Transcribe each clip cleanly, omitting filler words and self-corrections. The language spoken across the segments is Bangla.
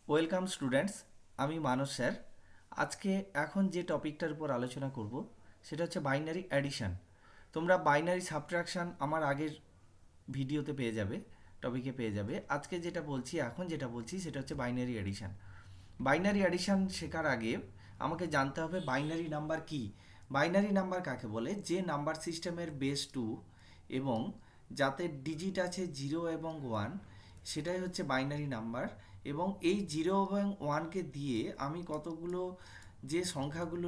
ওয়েলকাম স্টুডেন্টস, আমি মানস স্যার। আজকে এখন যে টপিকটার উপর আলোচনা করব সেটা হচ্ছে বাইনারি অ্যাডিশন। তোমরা বাইনারি সাবট্রাকশন আমার আগের ভিডিওতে পেয়ে যাবে, টপিকে পেয়ে যাবে। আজকে যেটা বলছি, এখন যেটা বলছি সেটা হচ্ছে বাইনারি অ্যাডিশন। বাইনারি অ্যাডিশন শেখার আগে আমাকে জানতে হবে বাইনারি নাম্বার কি। বাইনারি নাম্বার কাকে বলে? যে নাম্বার সিস্টেমের বেস 2 এবং যাতে ডিজিট আছে 0 এবং 1, সেটাই হচ্ছে বাইনারি নাম্বার। এবং এই 0 এবং 1কে দিয়ে আমি কতগুলো যে সংখ্যাগুলো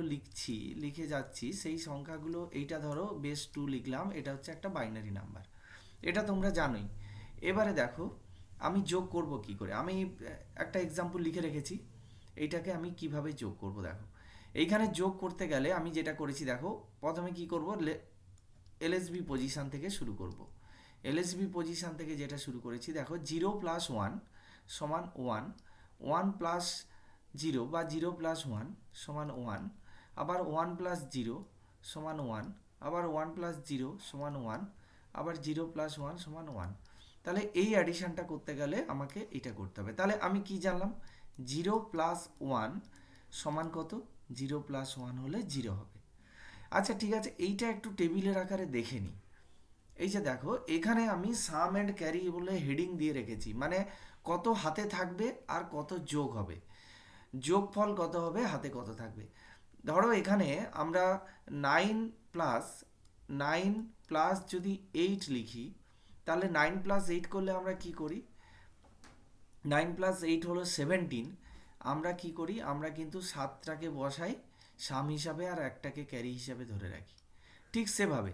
লিখে যাচ্ছি, সেই সংখ্যাগুলো, এইটা ধরো বেস 2 লিখলাম, এটা হচ্ছে একটা বাইনারি নাম্বার। এটা তোমরা জানোই। এবারে দেখো আমি যোগ করব কি করে। আমি একটা এক্সাম্পল লিখে রেখেছি, এইটাকে আমি কিভাবে যোগ করব দেখো। এইখানে যোগ করতে গেলে আমি যেটা করেছি দেখো, প্রথমে কি করব, এলএসবি পজিশান থেকে শুরু করব। এলএসবি পজিশান থেকে যেটা শুরু করেছি দেখো, 0+1 সমান 1, 1+0 বা 0+1 সমান 1, আবার 1+0 সমান 1, আবার 1+0 সমান 1, আবার 0+1 সমান 1। তাহলে এই অ্যাডিশানটা করতে গেলে আমাকে এটা করতে হবে। তাহলে আমি কি জানলাম? 0+1 সমান কত? 0+1 হলে 0 হবে। আচ্ছা ঠিক আছে, এইটা একটু টেবিলের আকারে দেখে নিই। এই যে দেখো, এখানে আমি সাম অ্যান্ড ক্যারি বলে হেডিং দিয়ে রেখেছি, মানে কত হাতে থাকবে আর কত যোগ হবে, যোগফল কত হবে, হাতে কত থাকবে। ধরো এখানে আমরা 9 9 প্লাস যদি 8 লিখি, তাহলে 9+8 করলে আমরা কি করি? 9+8 হলো 17। আমরা কি করি? আমরা কিন্তু 7টাকে বসাই সাম হিসাবে আর একটাকে ক্যারি হিসাবে ধরে রাখি। ঠিক সেভাবে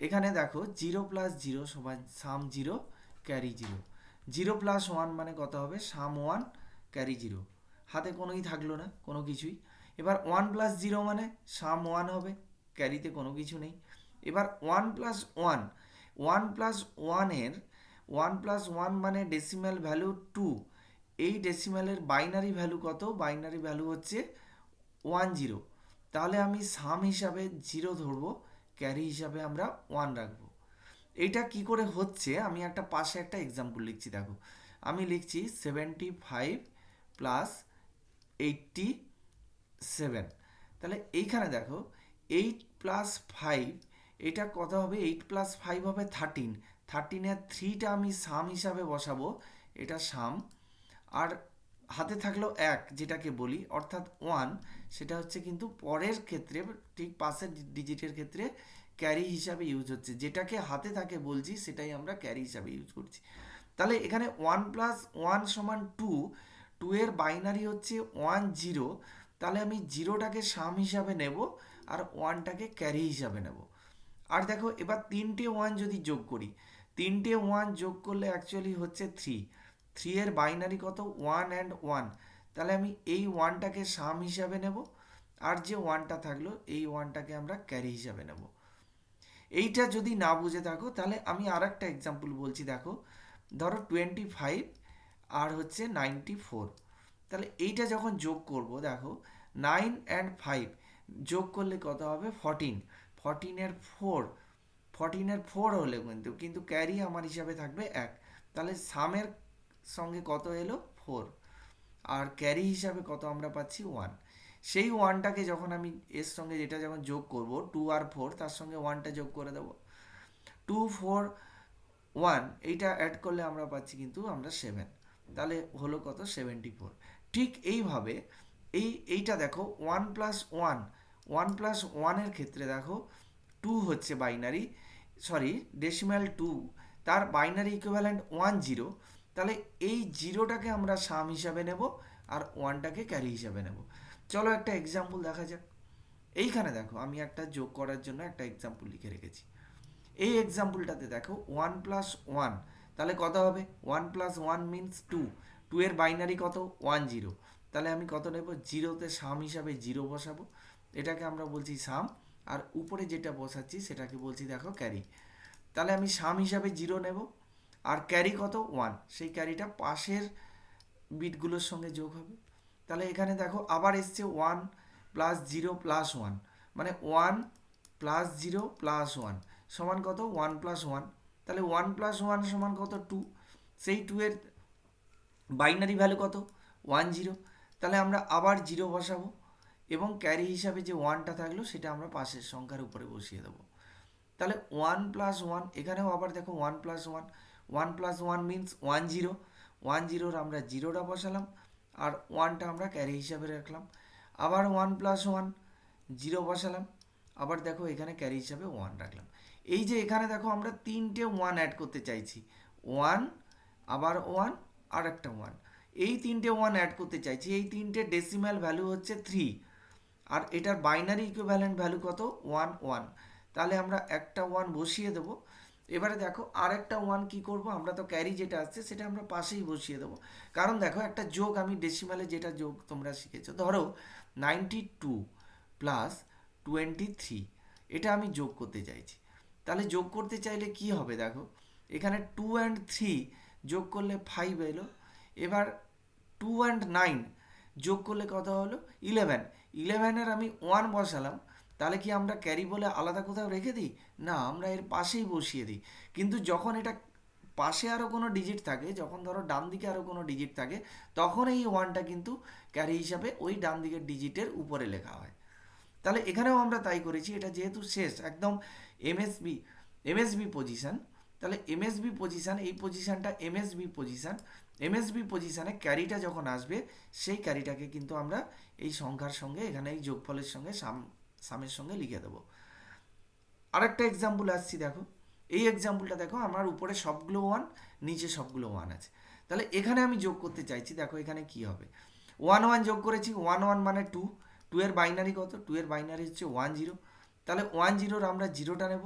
এখানে দেখো, 0+0 সমান সাম 0 ক্যারি 0। 0+1 মানে কত হবে? সাম 1 ক্যারি 0। হাতে কোনোই থাকলো না, কোনো কিছুই। এবার 1+0 মানে সাম 1 হবে, ক্যারিতে কোনো কিছু নেই। এবার 1+1, 1+1 1+1 মানে ডেসিমাল ভ্যালু 2। এই ডেসিমালের বাইনারি ভ্যালু কত? বাইনারি ভ্যালু হচ্ছে 10। তাহলে আমি সাম হিসাবে 0 ধরবো, ক্যারি হিসাবে আমরা 1 রাখবো। এইটা কি করে হচ্ছে, আমি একটা পাশে একটা এক্সাম্পল লিখছি দেখো। আমি লিখছি 75 প্লাস 87। তাহলে এইখানে দেখো, 8+5, এটা কত হবে? 8+5 হবে 13। 13-এর 3টা আমি সাম হিসাবে বসাবো, এটা সাম। আর হাতে থাকলো 1, যেটাকে বলি, অর্থাৎ 1, সেটা হচ্ছে কিন্তু পরের ক্ষেত্রে, ঠিক পাশের ডিজিটের ক্ষেত্রে ক্যারি হিসাবে ইউজ হচ্ছে। যেটাকে হাতে থাকে বলছি, সেটাই আমরা ক্যারি হিসাবে ইউজ করছি। তাহলে এখানে 1+1 সমান 2, 2 এর বাইনারি হচ্ছে 10। তাহলে আমি 0টাকে সাম হিসাবে নেব আর 1টাকে ক্যারি হিসাবে নেব। আর দেখো এবার 3টে 1 যদি যোগ করি, 3টে 1 যোগ করলে অ্যাকচুয়ালি হচ্ছে 3। 3 এর বাইনারি কত? 1 অ্যান্ড 1। তাহলে আমি এই 1টাকে সাম হিসাবে নেব, আর যে 1টা থাকলো এই 1টাকে আমরা ক্যারি হিসাবে নেব। এইটা যদি না বুঝে থাকো, তাহলে আমি আর একটা এক্সাম্পল বলছি দেখো। ধরো 25 আর হচ্ছে 94। তাহলে এইটা যখন যোগ করব দেখো, 9 অ্যান্ড 5 যোগ করলে কত হবে? 14। 14-এর 4 হলে কিন্তু ক্যারি আমার হিসাবে থাকবে 1। তাহলে সামের সঙ্গে কত এলো? 4। আর ক্যারি হিসাবে কত আমরা পাচ্ছি? 1। সেই 1টাকে যখন আমি এর সঙ্গে যেটা যখন যোগ করব, 2 আর 4, তার সঙ্গে 1টা যোগ করে দেবো। 2 4 1, এইটা অ্যাড করলে আমরা পাচ্ছি কিন্তু আমরা 7। তাহলে হলো কত? 74। ঠিক এইভাবে এইটা দেখো, 1+1, 1+1-এর ক্ষেত্রে দেখো 2 হচ্ছে বাইনারি, সরি ডেসিমাল 2, তার বাইনারি ইকুইভ্যালেন্ট 10। তাহলে এই 0টাকে আমরা সাম হিসাবে নেব আর 1টাকে ক্যারি হিসাবে নেব। চলো একটা এক্সাম্পল দেখা যাক। এইখানে দেখো, আমি একটা যোগ করার জন্য একটা এক্সাম্পল লিখে রেখেছি। এই এক্সাম্পলটাতে দেখো 1+1, তাহলে কত হবে? 1+1 মিনস 2। 2 এর বাইনারি কত? 10। তাহলে আমি কত নেব? 0তে সাম হিসাবে 0 বসাবো, এটাকে আমরা বলছি সাম। আর উপরে যেটা বসাচ্ছি সেটাকে বলছি দেখো ক্যারি। তাহলে আমি সাম হিসাবে 0 নেব, আর ক্যারি কত? 1। সেই ক্যারিটা পাশের বিটগুলোর সঙ্গে যোগ হবে। তাহলে এখানে দেখো আবার এসছে 1+0+1, মানে 1+0+1 সমান কত? 1+1। তাহলে 1+1 সমান কত? 2। সেই 2 এর বাইনারি ভ্যালু কত? 10, তাহলে আমরা আবার 0 বসাবো এবং ক্যারি হিসাবে যে 1টা থাকলো সেটা আমরা পাশের সংখ্যার উপরে বসিয়ে দেবো। তাহলে 1 + 1, এখানেও আবার দেখো 1 + 1, 1 + 1 মিনস 10, 10 আমরা 0টা বসালাম আর 1টা আমরা ক্যারি হিসাবে রাখলাম। আবার 1 + 1, 0 বসালাম, আবার দেখো এখানে ক্যারি হিসাবে 1 রাখলাম। এই যে এখানে দেখো আমরা 3টে 1 অ্যাড করতে চাইছি, 1 আবার 1 আর একটা 1, এই 3টে 1 অ্যাড করতে চাইছি। এই 3টে ডেসিমাল ভ্যালু হচ্ছে 3 আর এটার বাইনারি ইকুইভ্যালেন্ট ভ্যালু কত, 1 1। তাহলে আমরা একটা 1 বসিয়ে দেবো। এবারে দেখো আরেকটা 1 কি করব, আমরা তো ক্যারি যেটা আসছে সেটা আমরা পাশেই বসিয়ে দেবো। কারণ দেখো একটা যোগ, আমি ডেসিমালে যেটা যোগ তোমরা শিখেছো, ধরো 92 + 23, এটা আমি যোগ করতে চাইছি। তাহলে যোগ করতে চাইলে কি হবে দেখো, এখানে 2 and 3 যোগ করলে 5 এলো। এবার 2 and 9 যোগ করলে কত হলো, 11। 11-এর আমি 1 বসালাম, তাহলে কি আমরা ক্যারি বলে আলাদা কোথাও রেখে দিই? না, আমরা এর পাশেই বসিয়ে দিই। কিন্তু যখন এটা পাশে আরও কোনো ডিজিট থাকে, যখন ধরো ডান দিকে আরও কোনো ডিজিট থাকে, তখন এই 1টা কিন্তু ক্যারি হিসাবে ওই ডান দিকের ডিজিটের উপরে লেখা হয়। তাহলে এখানেও আমরা তাই করেছি। এটা যেহেতু শেষ একদম এমএসবি পজিশান, তাহলে এমএসবি পজিশান, এই পজিশানটা এমএসবি পজিশান। এমএসবি পজিশানে ক্যারিটা যখন আসবে, সেই ক্যারিটাকে কিন্তু আমরা এই সংখ্যার সঙ্গে, এখানে এই যোগফলের সঙ্গে সামের সঙ্গে লিখে দেবো। আরেকটা এক্সাম্পল আসছি দেখো, এই এক্সাম্পলটা দেখো, আমার উপরে সবগুলো 1, নিচে সবগুলো 1 আছে। তাহলে এখানে আমি যোগ করতে চাইছি, দেখো এখানে কি হবে, 1 1 যোগ করেছি, 1 1 মানে 2, 2 এর বাইনারি কত, 2 এর বাইনারি হচ্ছে 1 0। তাহলে 1 0-র আমরা 0টা নেব,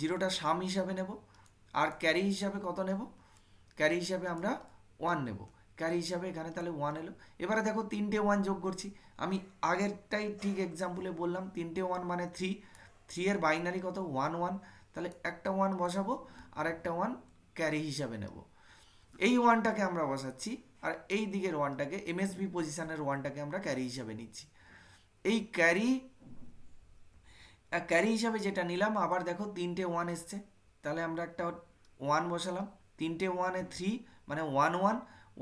0টা সাম হিসাবে নেব, আর ক্যারি হিসাবে কত নেব, ক্যারি হিসাবে আমরা 1 নেব, ক্যারি হিসাবে এখানে তাহলে 1 এলো। এবারে দেখো 3টে 1 যোগ করছি, আমি আগেরটাই ঠিক এক্সাম্পলে বললাম, 3টে 1 মানে 3, 3 এর বাইনারি কত, 1 1। তাহলে একটা 1 বসাবো আর একটা 1 ক্যারি হিসাবে নেব। এই 1টাকে আমরা বসাচ্ছি আর এই দিকের 1টাকে, এমএসবি পজিশনের 1টাকে আমরা ক্যারি হিসাবে নিচ্ছি। এই ক্যারি হিসাবে যেটা নিলাম, আবার দেখো 3টে 1 এসছে, তাহলে আমরা একটা 1 বসালাম, 3টে 1-এ 3 মানে 1 1,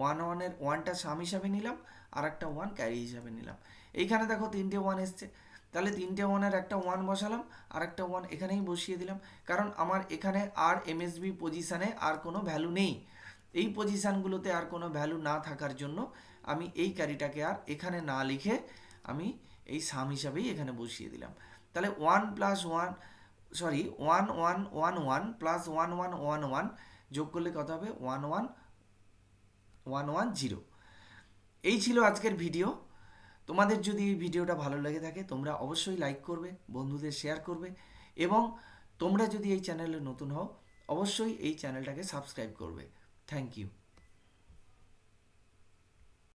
1 1-এর 1টা সাম হিসাবে নিলাম আর একটা 1 ক্যারি হিসাবে নিলাম। এইখানে দেখো 3টে 1 এসছে, তাহলে 3টে 1-এর একটা 1 বসালাম আর একটা 1 এখানেই বসিয়ে দিলাম, কারণ আমার এখানে আর এমএসবি পজিশানে আর কোনো ভ্যালু নেই। এই পজিশানগুলোতে আর কোনো ভ্যালু না থাকার জন্য আমি এই ক্যারিটাকে আর এখানে না লিখে আমি এই সাম হিসাবেই এখানে বসিয়ে দিলাম। তাহলে 1 + 1, সরি 1 1 1 1 + 1 1 1 1 যোগ করলে কত হবে, 1 1 1 1 0। এই ছিল আজকের ভিডিও। তোমাদের যদি এই ভিডিওটা ভালো লেগে থাকে, তোমরা অবশ্যই লাইক করবে, বন্ধুদের শেয়ার করবে এবং তোমরা যদি এই চ্যানেলে নতুন হও, অবশ্যই এই চ্যানেলটাকে সাবস্ক্রাইব করবে। Thank you.